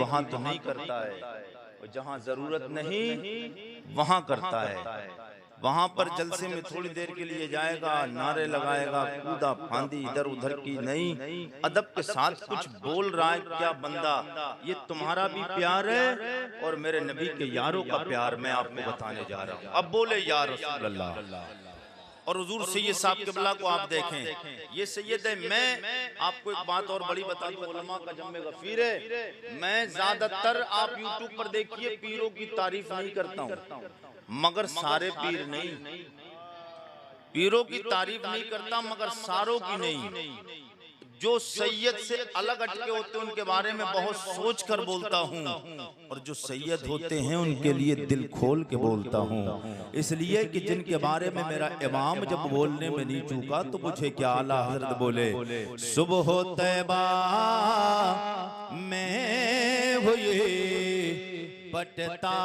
वहां तो नहीं करता है, और जहां जरूरत नहीं वहां करता है। वहां पर जलसे में थोड़ी देर के लिए जाएगा, नारे लगाएगा, कूदा फांदी इधर उधर की नहीं, अदब के साथ कुछ बोल रहा है। क्या बंदा, ये तुम्हारा भी प्यार है और मेरे नबी के यारों का प्यार मैं आपको बताने जा रहा हूँ। अब बोले या रसूल अल्लाह। और हुजूर सैयद साहब क़िबला को आप देखें, ये सैयद है। मैं आपको एक बात और बड़ी बता दूं, उलमा का जम्मे गफीर है। मैं ज्यादातर आप यूट्यूब पर देखिए पीरों की तारीफ नहीं करता हूँ, मगर सारे पीर नहीं, पीरों की तारीफ नहीं करता मगर सारों की नहीं। जो सैयद से अलग हटके होते हैं उनके बारे में बहुत सोच कर बोलता हूँ, और जो सैयद होते हैं उनके लिए दिल खोल के बोलता हूँ। इसलिए कि जिनके बारे में मेरा इमाम जब बोलने में नहीं चूका तो मुझे क्या आला हज़रत बोले, सुबह तैबा में हुई बटता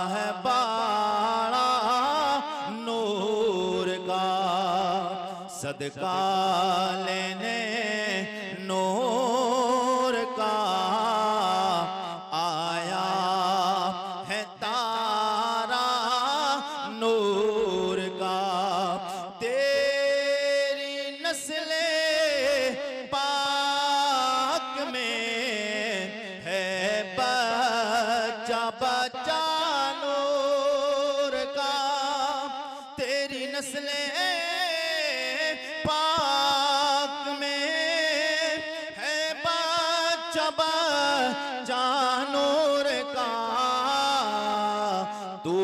है बाड़ा नूर का, सदका लेने नूर का आया है तारा नूर का। तेरी नस्ले पाक में है बच्चा बच्चा नूर का, तेरी नस्ले पाक में है बच्चा बच्चा नूर का। तू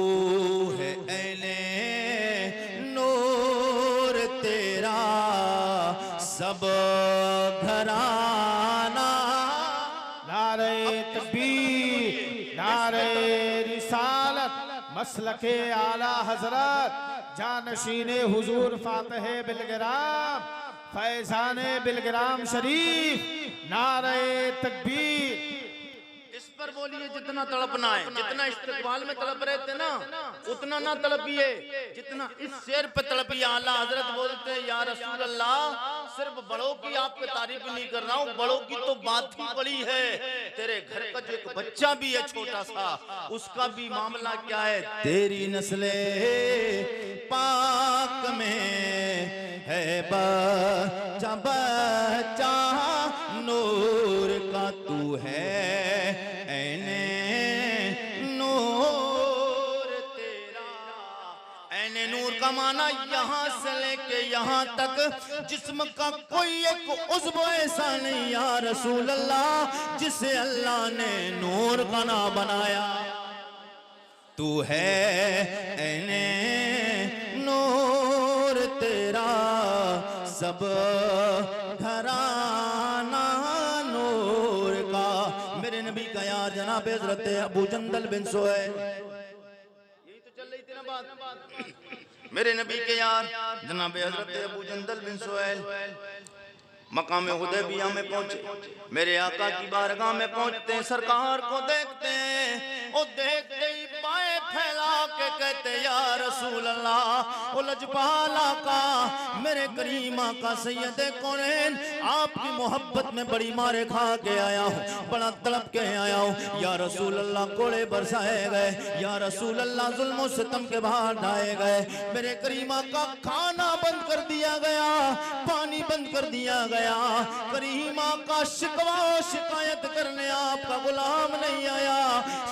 है ऐने नूर, तेरा सब घराना। नारे तकबीर, नारे रिसालत, मसलके आला हजरत, जानशीने हुजूर फातह बिलगिराम, फैजाने बिलगिराम शरीफ, नारे तकबीर। इस पर बोलिए जितना तड़पना है, जितना इस्तिक़बाल में तड़प रहे थे ना उतना ना तड़पिए जितना इस शेर पे तड़पिए। आला हजरत बोलते हैं या रसूल अल्लाह, सिर्फ बड़ों की आपकी तारीफ नहीं कर रहा हूँ, बड़ों की तो बात ही बड़ी है। तेरे घर का जो एक बच्चा भी है छोटा सा, उसका भी मामला क्या है। तेरी नस्ले पाक में है बच्चा बच्चा नूर का, तू है ऐने नूर तेरा। ऐने नूर का माना यहाँ से लेके यहाँ तक जिस्म का कोई एक उज़्व ऐसा नहीं या रसूल अल्लाह जिसे अल्लाह ने नूर का ना बनाया। तू है ऐने नूर तेरा सब घराना नूर का। मेरे नबी का यार जनाब हज़रत अबू जंदल बिन सुहैल, यही तो चल रही थी ना बात। मेरे नबी के यार जनाब हज़रत अबू जंदल बिन सुहैल मकाम हुदैबिया में पहुंचे, मेरे आका की बारगाह में पहुंचते हैं, सरकार को देखते हैं, वो देखते ही पाए फैला के कहते या रसूल अल्लाह, ओ लजपाला का मेरे करीम आका सैयद कौनैन, आपकी मोहब्बत में बड़ी मारे खा के आया हूँ, बड़ा तड़प के आया हूँ या रसूल अल्लाह। कोड़े बरसाए गए या रसूल अल्लाह, जुल्म सितम के बाहर ढाए गए, मेरे करीम आका खाना बंद कर दिया गया, पानी बंद कर दिया गया। करीम आका शिकवा शिकायत करने आपका गुलाम नहीं आया,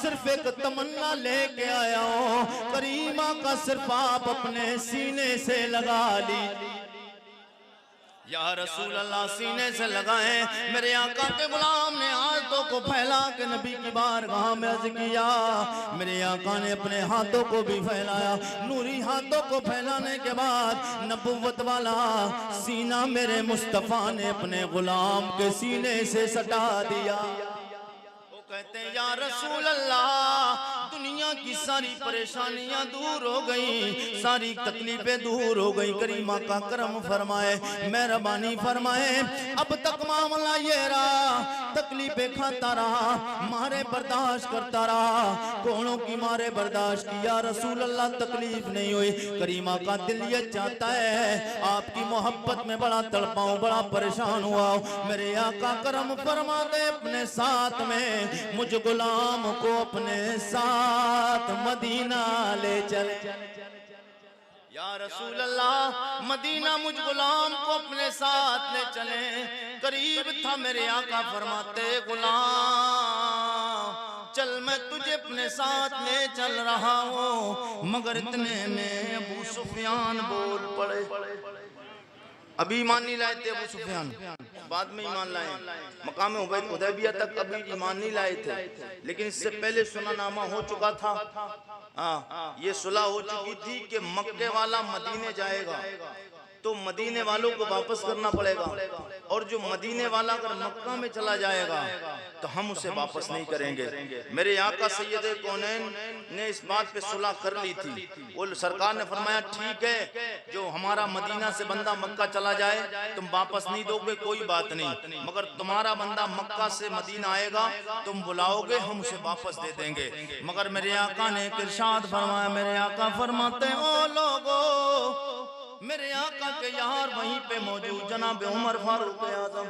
सिर्फ एक तमन्ना लेके आया हूँ। करीम आका सिर्फ आप अपने सीने से लगा ली या रसूल अल्लाह, सीने से लगाए। मेरे आका के गुलाम ने हाथों को फैला के नबी की बारगाह में अर्ज़ किया, मेरे आका ने अपने हाथों को भी फैलाया। नूरी हाथों को फैलाने के बाद नबुव्वत वाला सीना मेरे मुस्तफ़ा ने अपने गुलाम के सीने से सटा दिया। कहते हैं या रसूल अल्लाह, दुनिया की सारी परेशानियां दूर हो गई, सारी तकलीफें दूर हो गई। करीमा का करम फरमाए, मेहरबानी फरमाए। अब तक मामला ये रहा, तकलीफें खाता रहा, मारे बर्दाश्त करता रहा, कोड़ों की मारे बर्दाश्त किया, रसूल अल्लाह तकलीफ नहीं हुई। करीमा का दिल ये चाहता है आपकी मोहब्बत में बड़ा तड़पाऊं, बड़ा परेशान हुआ। मेरे आका करम फरमा दे अपने साथ में मुझ गुलाम को अपने साथ मदीना ले चले। या रसूल अल्लाह, मदीना मुझ गुलाम को अपने साथ ले चले। करीब था मेरे आका फरमाते, गुलाम चल मैं तुझे अपने साथ ले चल रहा हूँ। मगर इतने में अबू सुफियान बोल पड़े। अभी ईमान नहीं लाए थे अबू सुफियान, बाद में ईमान लाए। मकाम हुदैबिया तक अभी ईमान नहीं लाए थे, लेकिन इससे पहले सुलहनामा हो चुका था। ये सुलह हो चुकी थी कि मक्के वाला मदीने जाएगा तो मदीने वालों को वापस करना पड़ेगा, और जो मदीने वाला अगर मक्का में चला जाएगा तो हम उसे वापस नहीं करेंगे। मेरे आका सैयदे कौनैन ने इस बात पे सुलह कर ली थी। वो सरकार ने फरमाया ठीक है, जो हमारा मदीना से बंदा मक्का चला जाए तुम वापस नहीं दोगे, कोई बात नहीं, मगर तुम्हारा बंदा मक्का से मदीना आएगा तुम बुलाओगे, हम उसे वापस दे देंगे। मगर मेरे आका ने एक इरशाद फरमाया, मेरे आका फरमाते ओ लोगो, मेरे आका के यार वहीं पे मौजूद जनाब उमर फारूक आजम,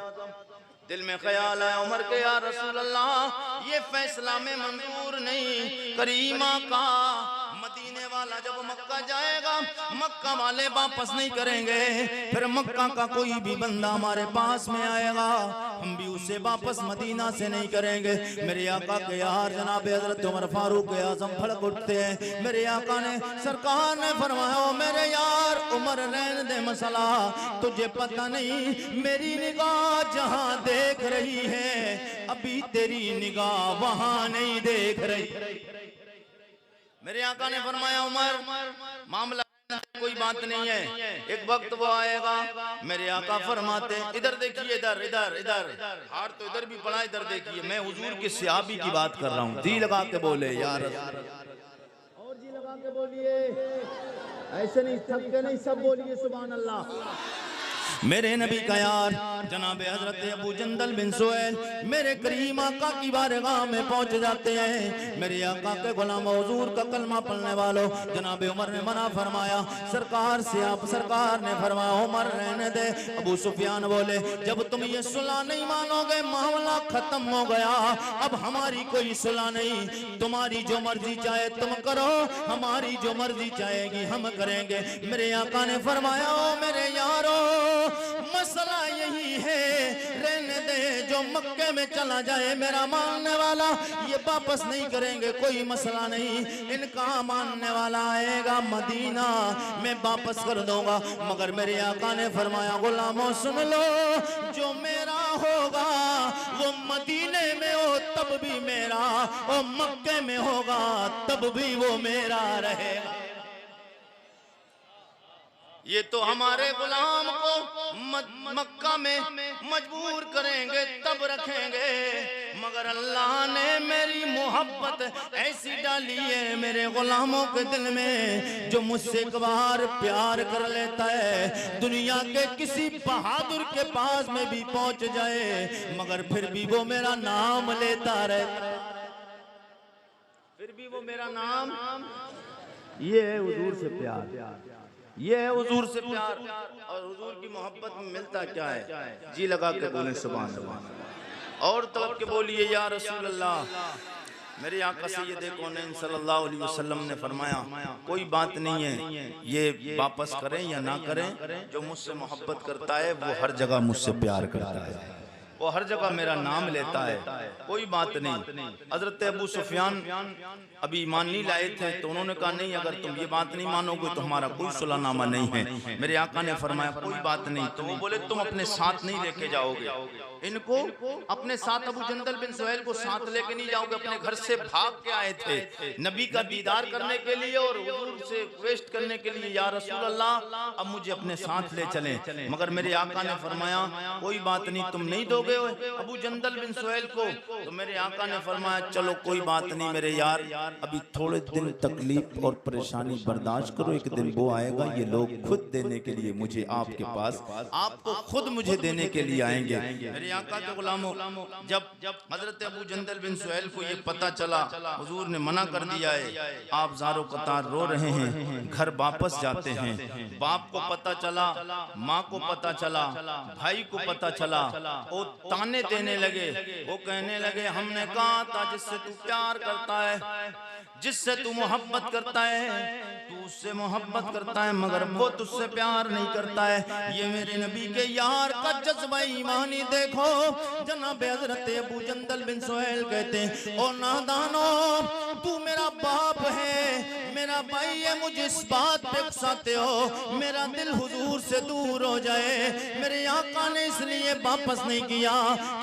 दिल में ख्याल है उमर के, या रसूल अल्लाह ये फैसला में मंजूर नहीं। करीमा का मदीने वाला जब मक्का जाएगा, मक्का वाले वापस नहीं करेंगे, फिर मक्का का कोई भी बंदा हमारे पास में आएगा हम भी उसे वापस मदीना से नहीं करेंगे। मेरे आका के यार जनाब हजरत उमर फारूक आजम फड़क उठते हैं। मेरे आका ने सरकार ने फरमाया, मेरे यार उमर रहने दे मसला, तुझे पता नहीं मेरी निगाह जहां देख रही है अभी तेरी निगाह वहां नहीं देख रही। मेरे आका ने फरमाया, उमर मामला कोई बात नहीं है, एक वक्त वो आएगा। मेरे आका फरमाते, इधर देखिए, इधर इधर इधर, हार तो इधर भी पड़ा, इधर देखिए, मैं हुजूर के सहाबी की बात कर रहा हूँ। जी लगा के बोले यार, और जी लगा के बोलिए, ऐसे नहीं थक के नहीं, सब बोलिए सुभान अल्लाह। मेरे नबी का यार जनाब हजरत अबू जंदल बिन सुहैल मेरे करीम आका की बारगाह में पहुंच जाते हैं। मेरे आका के गुलाम हुजूर का कलमा पढ़ने वालों, जनाब उमर ने मना फरमाया सरकार से, आप सरकार ने फरमाया उमर रहने दे। अबू सुफियान बोले, जब तुम ये सुलह नहीं मानोगे मामला खत्म हो गया, अब हमारी कोई सुलह नहीं, तुम्हारी जो मर्जी चाहे तुम करो, हमारी जो मर्जी चाहेगी हम करेंगे। मेरे आका ने फरमाया, ओ मेरे यारो मसला यही है, रहने दे, जो मक्के में चला जाए मेरा मानने वाला ये वापस नहीं करेंगे, कोई मसला नहीं, इनका मानने वाला आएगा मदीना मैं वापस कर दूंगा। मगर मेरे आका ने फरमाया, गुलामों सुन लो, जो मेरा होगा वो मदीने में हो तब भी मेरा, और मक्के में होगा तब भी वो मेरा रहेगा। ये तो हमारे गुलाम को मक्का में मजबूर करेंगे तब रखेंगे, मगर अल्लाह ने मेरी मोहब्बत ऐसी डाली है मेरे गुलामों के दिल में, जो मुझसे एक बार प्यार कर लेता है दुनिया के किसी बहादुर के पास में भी पहुंच जाए, मगर फिर भी वो मेरा नाम लेता रहता, फिर भी वो मेरा नाम, ये है हुजूर से प्यार, ये है हुजूर से प्यार। और हुजूर की मोहब्बत में मिलता क्या है, जी लगा के बोले सुभान अल्लाह, और तलब के बोलिए या रसूल अल्लाह। मेरे आका सैयद कौनैन सल्लल्लाहु अलैहि वसल्लम ने फरमाया, कोई बात नहीं है, ये वापस करें या ना करें, जो मुझसे मोहब्बत करता है वो हर जगह मुझसे प्यार करता है, वो हर जगह मेरा नाम लेता है, कोई बात नहीं। हजरत अबू सुफियान अभी ईमान नहीं लाए थे, तो उन्होंने कहा नहीं, अगर तुम ये बात नहीं मानोगे तो हमारा कोई सुलहनामा नहीं है। मेरे आका ने फरमाया कोई बात नहीं, तो वो बोले तुम अपने साथ नहीं लेके जाओगे, इनको अपने साथ अबू जंदल बिन सुहैल को साथ लेके नहीं जाओगे, अपने घर से भाग के आए थे नबी का दीदार करने के लिए और हुजूर से रिक्वेस्ट करने के लिए, या रसूल अल्लाह अब मुझे अपने साथ ले चलें। मगर मेरे आका ने फरमाया कोई बात नहीं, तुम नहीं दोगे अबू जंदल बिन सुहैल को? तो मेरे आका ने फरमाया चलो कोई बात नहीं मेरे यार, अभी थोड़े दिन तकलीफ और परेशानी बर्दाश्त करो, एक दिन वो आएगा ये लोग खुद देने के लिए मुझे आपके पास, आपको खुद मुझे देने के लिए आएंगे। मेरे आका के गुलामों, जब हजरत अबू जंदल बिन सुहैल को ये पता चला हुजूर ने मना कर दिया है, आप ज़ारो कतार रो रहे हैं, घर वापस जाते हैं। बाप को पता चला, माँ को पता चला, भाई को पता चला, वो ताने देने लगे, वो कहने लगे हमने कहा था जिससे तू प्यार करता है, जिससे तू मोहब्बत करता है, तू उससे मोहब्बत करता है मगर वो तुझसे प्यार नहीं करता है। ये मेरे नबी के यार का जज्बा ईमानी देखो। जनाब हजरत अबू जंदल बिन सुहैल कहते हैं ओ नादानो, तू मेरा बाप है, मेरा भाई है, मुझे इस बात पे उकसाते हो मेरा दिल हुजूर से दूर हो जाए। मेरे आका ने इसलिए वापस नहीं किया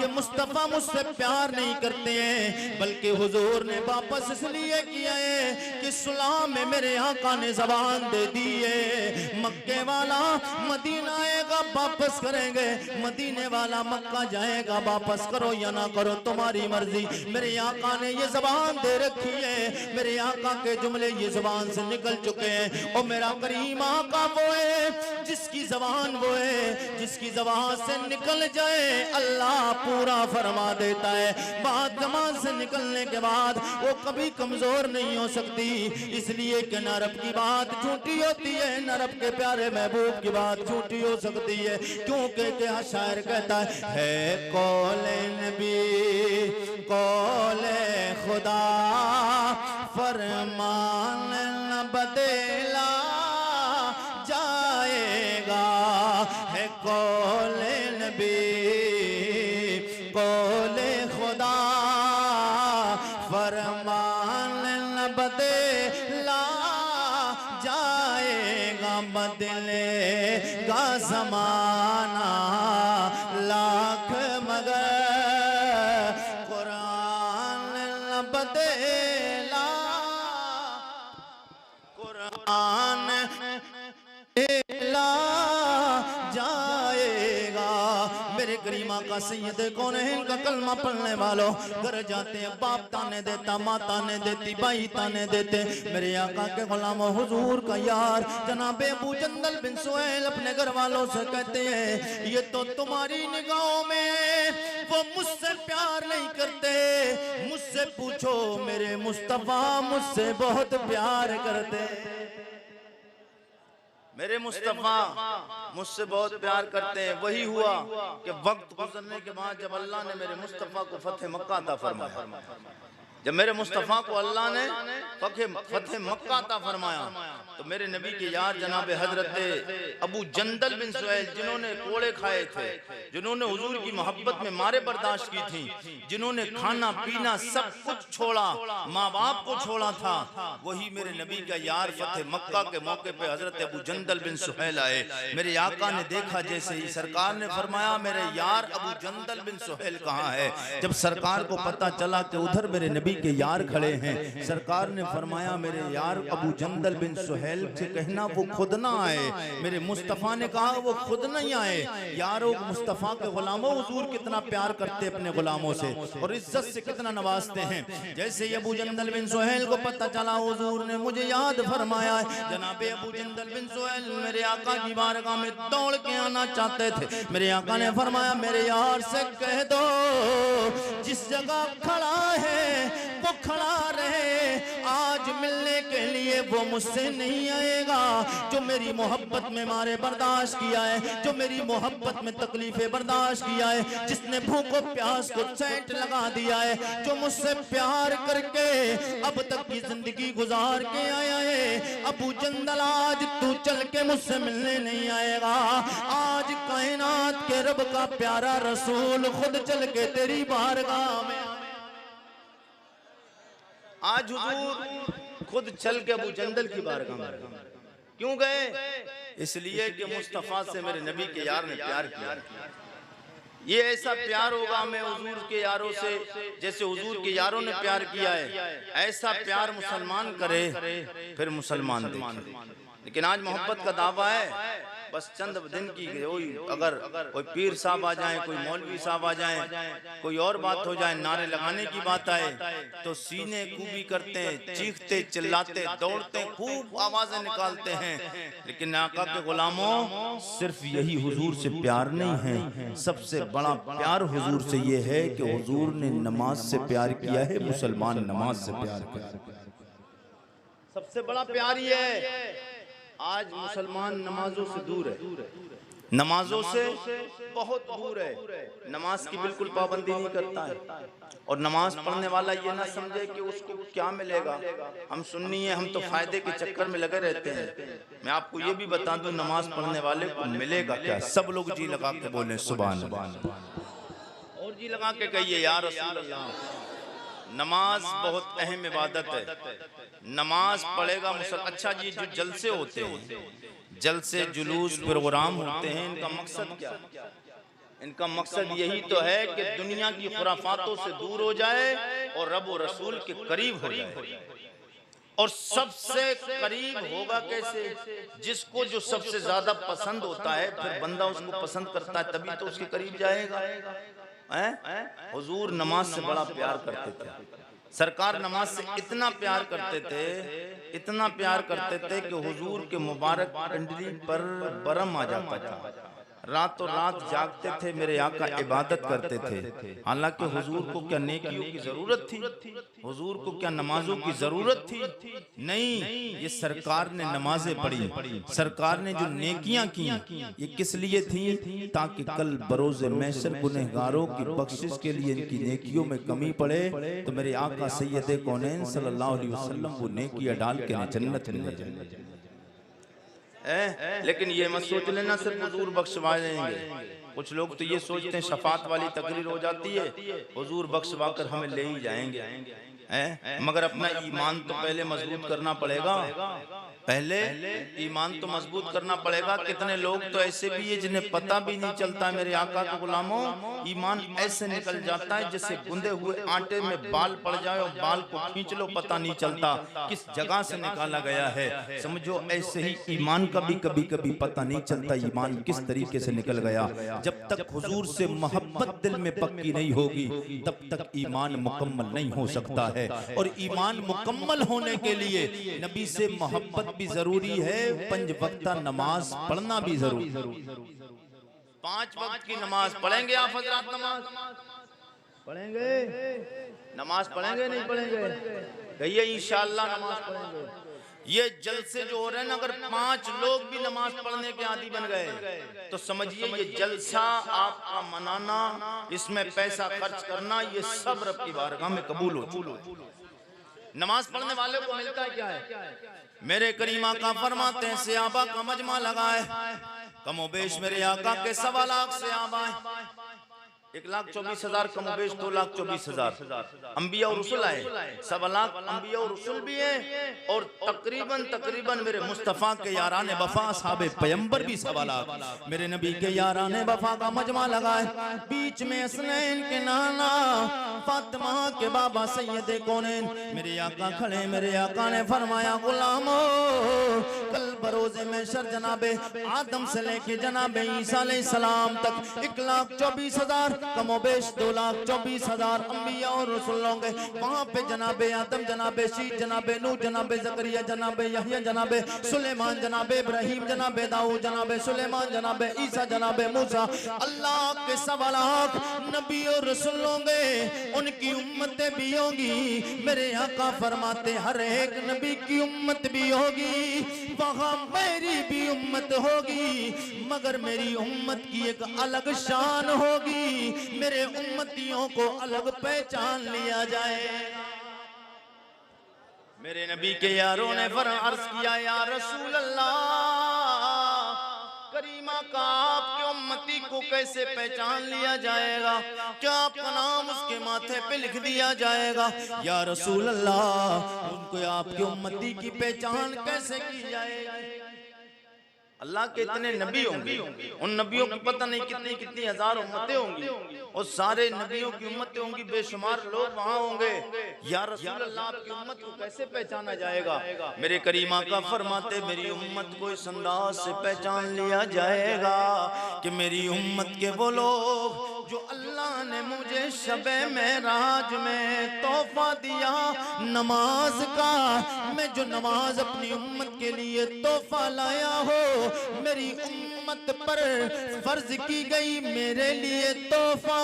कि मुस्तफा मुझसे प्यार नहीं करते हैं, बल्कि हुजूर ने वापस इसलिए किया है कि सुलह में मेरे आका ने जबान दे दी है, मक्के वाला मदीना आएगा वापस करेंगे, मदीने वाला मक्का जाएगा वापस करो या ना करो तुम्हारी मर्जी। मेरे आका ने ये जबान दे रखी है, मेरे आका के जुमले ये जबान से निकल चुके हैं। और मेरा करीम आका वो है जिसकी जबान वो है, जिसकी जबान से निकल जाए अल्लाह पूरा फरमा देता है। बात जबान से निकलने के बाद वो कभी कमजोर नहीं हो सकती, इसलिए कि न रब की बात झूठी होती है, न रब के प्यारे महबूब की बात झूठी हो सकती है। क्योंकि क्या शायर कहता है कौले नबी कौले खुदा फरमान न बदला जाएगा, है कौले नबी कौले खुदा फरमान न बदला जाएगा, बदलेगा ज़माना लाख मगर कुरान न बदला, कुरान ला जाएगा। मेरे करीमा का सैयद कौन है, इनका कलमा पढ़ने वालों घर जाते हैं, बाप ताने देता, माँ ताने देती, भाई ताने देते। मेरे आका के गुलाम हुजूर का यार जनाब अबू जंदल बिन सुहैल अपने घर वालों से कहते हैं ये तो तुम्हारी निगाहों में वो मुझसे प्यार नहीं करते, मुझसे पूछो मेरे मुस्तफा मुझसे बहुत प्यार करते, मेरे मुस्तफा मुझसे बहुत प्यार करते हैं। वही हुआ कि वक्त गुजरने के बाद जब अल्लाह ने मेरे मुस्तफा को फतेह मक्का अता फरमाया, जब मेरे मुस्तफा को अल्लाह ने फतेह मक्का अता फरमाया, तो मेरे नबी के यार जनाब हजरत अबू जंदल बिन सुहैल जिन्होंने कोड़े खाए थे, जिन्होंने हुजूर की मोहब्बत में मारे बर्दाश्त की थी, जिन्होंने खाना पीना सब कुछ छोड़ा, माँ बाप को छोड़ा था, वही मेरे नबी का यार फतेह मक्का के मौके पे हजरत अबू जंदल बिन सुहैल आए। मेरे आका ने देखा, जैसे ही सरकार ने फरमाया मेरे यार अबू जंदल बिन सुहैल कहाँ है। जब सरकार को पता चला कि उधर मेरे नबी के यार खड़े हैं, सरकार ने फरमाया मेरे यार अबू जंदल बिन सुहैल से कहना वो खुद ना आए। मेरे मुस्तफा ने कहा वो खुद नहीं आए। यारों मुस्तफा के गुलामों, हुजूर कितना प्यार करते अपने गुलामों से और इज्जत से कितना नवाजते हैं। जैसे ही अबू जंदल बिन सुहैल को पता चला हुजूर ने मुझे याद फरमाया है, जनाब अबू जंदल बिन सुहैल मेरे आका की बारगाह में दौड़ के आना चाहते थे। मेरे आका ने फरमाया मेरे यार से कह दो जिस जगह खड़ा है वो खड़ा रहे, आज मिलने के लिए वो मुझसे नहीं आएगा। जो मेरी मोहब्बत में मारे बर्दाश्त किया है, जो मेरी मोहब्बत में तकलीफें बर्दाश्त किया है, जिसने भूखों प्यास को सेंट लगा दिया है, जो मुझसे प्यार करके अब तक की जिंदगी गुजार के आया है, अबू जंदल आज तू चल के मुझसे मिलने नहीं आएगा। आज कायनात के रब का प्यारा रसूल खुद चल के तेरी बारगाह में, आज हुजूर खुद चल के अबू जंदल की बारगाह में क्यों गए? इसलिए कि मुस्तफा से मेरे नबी के यार ने प्यार किया। ये ऐसा प्यार होगा हमें हुजूर के यारों से जैसे हुजूर के यारों ने प्यार किया है, ऐसा प्यार मुसलमान करे फिर मुसलमान देखे। लेकिन आज मोहब्बत का दावा है बस चंद दिन की, अगर कोई पीर साहब आ जाए, कोई मौलवी साहब आ जाए, कोई और बात हो जाए, नारे लगाने की बात आए तो सीने कूबी करते हैं, चीखते चिल्लाते दौड़ते खूब आवाजें निकालते हैं। लेकिन आका के गुलामों सिर्फ यही हुजूर से प्यार नहीं है, सबसे बड़ा प्यार हुजूर से ये है कि हुजूर ने नमाज से प्यार किया है, मुसलमान नमाज से प्यार किया, सबसे बड़ा प्यार ये है। आज मुसलमान नमाजों से दूर है, नमाजों से बहुत दूर है, नमाज की बिल्कुल पाबंदी नहीं करता है। और नमाज पढ़ने वाला ये ना समझे कि उसको क्या मिलेगा, हम सुन्नी है, हम तो फायदे के चक्कर में लगे रहते हैं। मैं आपको ये भी बता दूं नमाज पढ़ने वाले को मिलेगा क्या। सब लोग जी लगा के बोले सुभान अल्लाह, और जी लगा के कहिए या रसूल अल्लाह। नमाज बहुत अहम इबादत है, नमाज पढ़ेगा मुसलमान। अच्छा जी, जो जलसे होते हैं, जलसे जुलूस प्रोग्राम होते हैं, इनका मकसद क्या है? इनका मकसद यही तो है कि दुनिया की खुराफातों से दूर हो जाए और रब और रसूल के करीब हो जाए। और सबसे करीब होगा कैसे? जिसको जो सबसे ज्यादा पसंद होता है, फिर बंदा उसको पसंद करता है, तभी तो उसके करीब जाएगा। हुजूर नमाज से बड़ा प्यार करते थे, सरकार नमाज से इतना प्यार करते थे, इतना प्यार करते थे कि हुजूर के मुबारक पिंडली पर बरम आ जाता था, रातों रात जागते थे, मेरे आका इबादत करते थे। हालांकि हुजूर को क्या नेकियों की जरूरत थी, हुजूर को क्या नमाजों की जरूरत थी? नहीं, ये सरकार ने नमाजें पढ़ी, सरकार ने जो नेकियां की ये किस लिए थी? ताकि कल बरोज़े महशर गुनहगारों की बख्शिश के लिए इनकी नेकियों में कमी पड़े तो मेरे आका सैयदे कौनैन सल्लल्लाहु अलैहि वसल्लम वो नेकियां डाल के जन्नत में ले जाएंगे। लेकिन ये मत सोच लेना सिर्फ हुजूर बख्शवा देंगे। कुछ लोग तो ये सोचते हैं शफात वाली तकरीर हो जाती है, हुजूर बख्शवा कर हमें ले ही जाएंगे। मगर अपना ईमान तो पहले मजबूत करना पड़ेगा, पहले ईमान तो मजबूत करना पड़ेगा। कितने लोग तो ऐसे भी है जिन्हें पता भी नहीं चलता मेरे आका के गुलामों, ईमान ऐसे निकल जाता है जैसे गुंदे हुए आटे में बाल पड़ जाए और बाल को खींच लो, पता नहीं चलता किस जगह से निकाला गया है। समझो ऐसे ही ईमान का भी कभी कभी पता नहीं चलता ईमान किस तरीके से निकल गया। जब तक हुजूर से मोहब्बत दिल में पक्की नहीं होगी तब तक ईमान मुकम्मल नहीं हो सकता है। और ईमान मुकम्मल होने के लिए नबी से मोहब्बत भी जरूरी है, 5 वक्ता नमाज पढ़ना भी जरूरी। 5 वक्त की नमाज पढ़ेंगे आप हजरात? नमाज पढ़ेंगे? नमाज पढ़ेंगे नहीं पढ़ेंगे? कहिए इंशाअल्लाह नमाज पढ़ेंगे। ये जलसे जो हो रहे हैं ना, अगर 5 लोग भी नमाज पढ़ने के आदी बन गए तो समझिए ये जलसा आपका मनाना, इसमें पैसा खर्च करना, ये सब रब की बारगाह में कबूल हो। नमाज पढ़ने वाले को मिलता है क्या है? मेरे करीम आका फरमाते हैं सहाबा का मजमा लगाए, कमोबेश मेरे आका के 1.25 लाख सहाबा, 1,24,000 कमोबेश 2,24,000 अंबिया और रसूल आए, 1.25 लाख अंबिया और रसूल भी है और तकरीबन मेरे मुस्तफ़ा के यारान वफा साहब पैगंबर भी 1.25 लाख मेरे नबी के यारान वफा का मजमा लगाए। बीच में हसनैन के नाना फातिमा के बाबा सैयदे कौनैन मेरे आका खड़े। मेरे आका ने फरमाया गुलामो कल बरोज़े महशर जनाबे आदम से लेके जनाबे ईसा अलैहिस्सलाम तक 1,24,000 कमोबेश 2,24,000 अंबिया और रसूल होंगे। वहाँ पे जनाबे आदम, जनाबे शीत, जनाबे नूह, जनाबे जकरिया, जनाबे यहया, जनाबे सुलेमान, जनाबे इब्राहिम, जनाबे दाऊद, जनाबे सुलेमान, जनाबे ईसा, जनाबे मूसा, अल्लाह के 1.25 लाख नबी और रसूल होंगे, उनकी उम्मतें भी होगी। मेरे आका फरमाते हर एक नबी की उम्मत भी होगी, वहाँ मेरी भी उम्मत होगी, मगर मेरी उम्मत की एक अलग शान होगी, मेरे उम्मतियों को अलग पहचान लिया जाएगा। मेरे नबी के यारों ने अर्ज किया या रसूल अल्लाह, करीमा का आपके उम्मती को कैसे पहचान लिया जाएगा? क्या आपका नाम उसके माथे पे लिख दिया जाएगा? या रसूल अल्लाह, उनको आपके उम्मती की पहचान कैसे की जाएगी? अल्लाह के इतने नबी होंगे, उन नबियों की पता नहीं कितनी कितनी हजार उम्मतें होंगी, और सारे नबियों की उम्मतें होंगी, बेशुमार लोग वहाँ होंगे। या रसूल अल्लाह, आपकी उम्मत को कैसे पहचाना जाएगा? मेरे करीम आका फरमाते, मेरी उम्मत को इस अंदाज से पहचान लिया जाएगा कि मेरी उम्मत के वो लोग जो अल्लाह ने मुझे शबे मेराज में तोहफा दिया नमाज का, मैं जो नमाज अपनी उम्मत के लिए तोहफा लाया हो, मेरी उम्मत पर फर्ज की गई मेरे लिए तोहफा,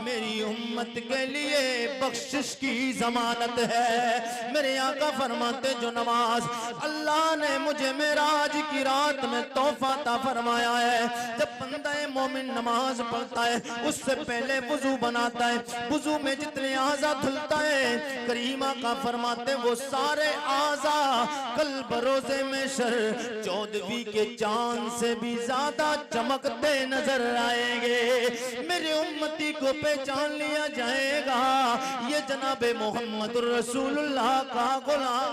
मेरी उम्मत के लिए बख्शिश की जमानत है। मेरे आका फरमाते, जो नमाज अल्लाह ने मुझे मेराज की रात में तोहफा ता फरमाया है, जब बंदा मोमिन नमाज पढ़ता है उससे पहले वुजू बनाता है, वुजू में जितने आज़ा धुलता है, करीमा का फरमाते वो सारे आज़ा कल बरोज़े में शर 14वीं के चांद से भी ज्यादा चमकते नजर आएंगे। मेरे उम्मती को पहचान लिया जाएगा, ये जनाबे मोहम्मद रसूलुल्लाह का गुलाम,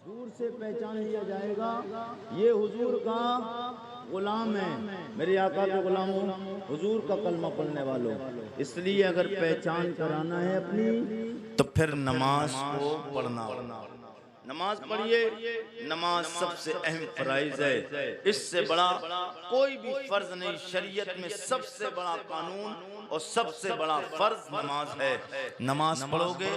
दूर से पहचान लिया जाएगा ये हुजूर का गुलाम है। मेरे आका के गुलामों, हुजूर का कलमा पढ़ने वालों, इसलिए अगर पहचान कराना है अपनी तो फिर नमाज को पढ़ना। नमाज पढ़िए, नमाज सबसे अहम फराइज है, इससे बड़ा कोई भी फर्ज नहीं। शरीयत में सबसे बड़ा कानून और सबसे बड़ा फर्ज नमाज है। नमाज पढ़ोगे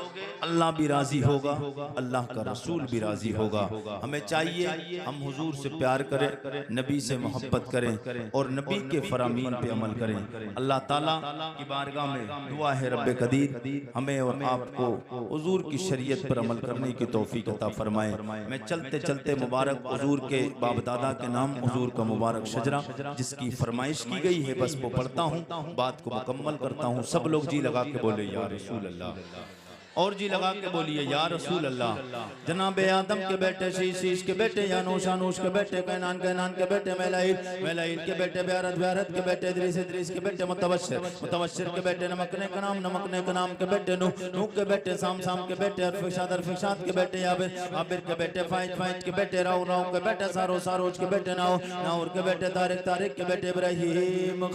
अल्लाह भी राजी होगा, अल्लाह का रसूल भी राजी होगा। हमें चाहिए हम हुजूर से प्यार करें, नबी से मोहब्बत करें और नबी के फरामीन पे अमल करें। अल्लाह ताला की बारगाह में दुआ है, रब्बे कदीर हमें और आपको हुजूर की शरीयत पर अमल करने की तौफीक अता फरमाए। मैं चलते चलते मुबारक हुजूर के बाप दादा के नाम हुजूर का मुबारक शजरा जिसकी फरमाइश की गई है बस वो पढ़ता हूँ, बात को मुकम्मल करता हूँ। सब लोग जी लगा के बोले या रसूल अल्लाह, और जी लगा के बोलिए या रसूल अल्लाह। जनाबे आदम के बेटे शीश के बेटे यानूश के बेटे कैनान के बेटे मैलाइल के बेटे ब्यारत के बेटे इद्रीस के बेटे मुतवश्शिर के बेटे नमकने का नाम के बेटे नूह के बेटे साम के बेटे अरफिशाद के बेटे आबिर के बेटे फाइज के बेटे राउ के बेटे सारोज के बेटे नाउर के बेटे तारिक के बेटे इब्राहिम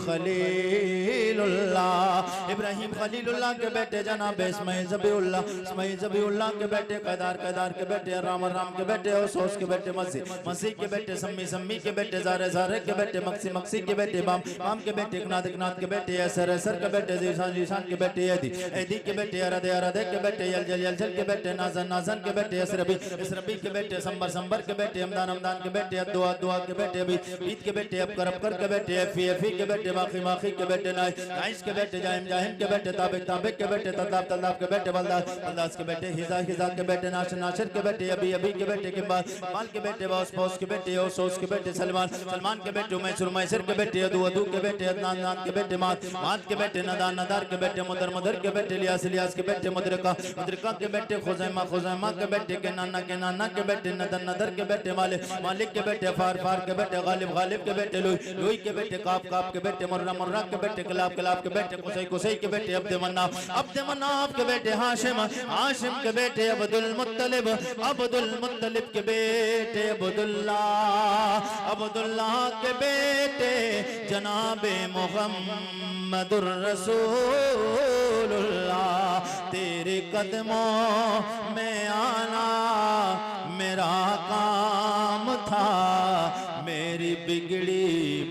खलीलुल्लाह के बेटे जनाब इस्माइल ज़बीउल्लाह के बेटे कैदार के बेटे राम के बेटे सोस के बेटे मसीह के बेटे सम्मी के बेटे ज़ारे के बेटे मक्सी के बेटे बाम के बेटे इकनाद के बेटे असर के बेटे जीशान के बेटे एदी के बेटे अरदे के बेटे यलजल के बेटे नाजन के बेटे इसरबी के बेटे संबर के बेटे हमदान के बेटे दुआ के बेटे ईद के बेटे अबकर के बेटे एफी के बेटे माखी के बेटे नाइस के बेटे जाहिम के बेटे ताबिक के बेटे तल्लाब के बेटे बल्दास के बेटे हिजा के बेटे नाशर के बेटे अभी के बेटे के माल के बेटे बॉस के बेटे सोस के बेटे सलमान के बेटे मैसर के बेटे अदू के बेटे अदनान के बेटे मात के बेटे नदार के बेटे मुदर के बेटे लियास के बेटे मुदरका के बेटे खुजैमा के बेटे के नाना के बेटे नदर के बेटे मालिक के बेटे फार के बेटे गालिब के बेटे लुई के बेटे काप के बेटे मुर्रा के बेटे कलाब के बेटे कुसै के बेटे अब्द मन्नाफ के बेटे हाशिम के बेटे अब्दुल मुत्तलिब के बेटे अब्दुल्लाह के बेटे जनाबे मुहम्मदुर रसूलुल्लाह। तेरे कदमों में आना मेरा काम था, मेरी बिगड़ी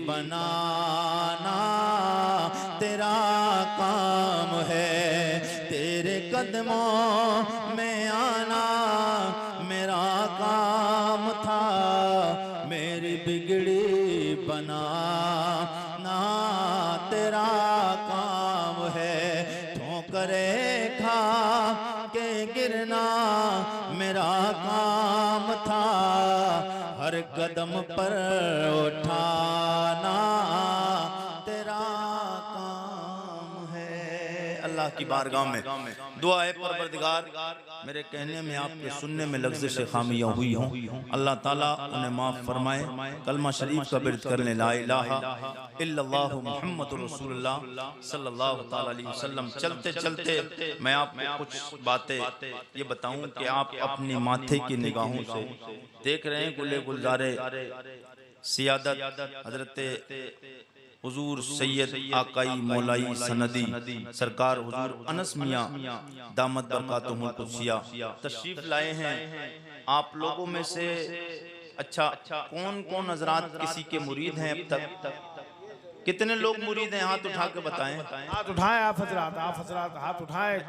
बनाना तेरा काम है। तेरे कदमों में आना मेरा काम था, मेरी बिगड़ी बनाना तेरा काम है। ठोकरे खा के गिरना मेरा काम था, हर कदम पर उठाना तेरा काम है। अल्लाह की बारगाह में दुआ है परवरदिगार मेरे कहने में आपके सुनने में लफ्ज़ खामियां हुई हों, अल्लाह ताला उन्हें माफ़ फरमाए। कलमा शरीफ का बिरद कर लें, ला इलाहा इल्लल्लाहु मुहम्मदुर रसूलुल्लाह सल्लल्लाहु ताला अलैहि वसल्लम। चलते चलते मैं आपको कुछ बातें ये बताऊं कि आप अपनी माथे की निगाहों से देख रहे हैं गुले गुलजारे सियादत हजरत हुजूर सैयद आकाई मौलाई सनदी सरकार हुजूर अनस मियां दामत बरकातुहुल कुद्सिया तशरीफ लाए हैं। आप लोगों में से अच्छा कौन कौन हजरात किसी के मुरीद हैं? अब तक कितने लोग मुरीद हैं? हाथ उठा के बताएं। हाथ उठाएं आप हजरात हाथ उठाएं।